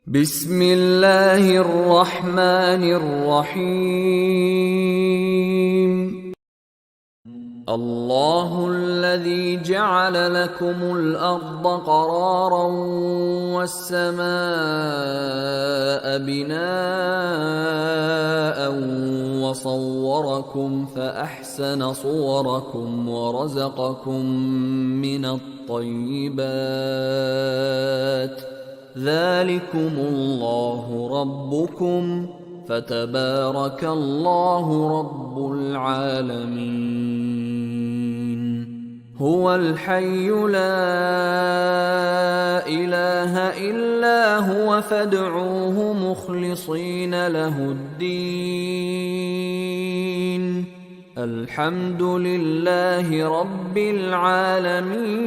بسم الله الرحمن الرحيم. الله الذي جعل لكم الأرض قرارا والسماء بناء وصوركم فأحسن صوركم ورزقكم من الطيبات، ذلكم الله ربكم فتبارك الله رب العالمين. هو الحي لا إله إلا هو فادعوه مخلصين له الدين، الحمد لله رب العالمين.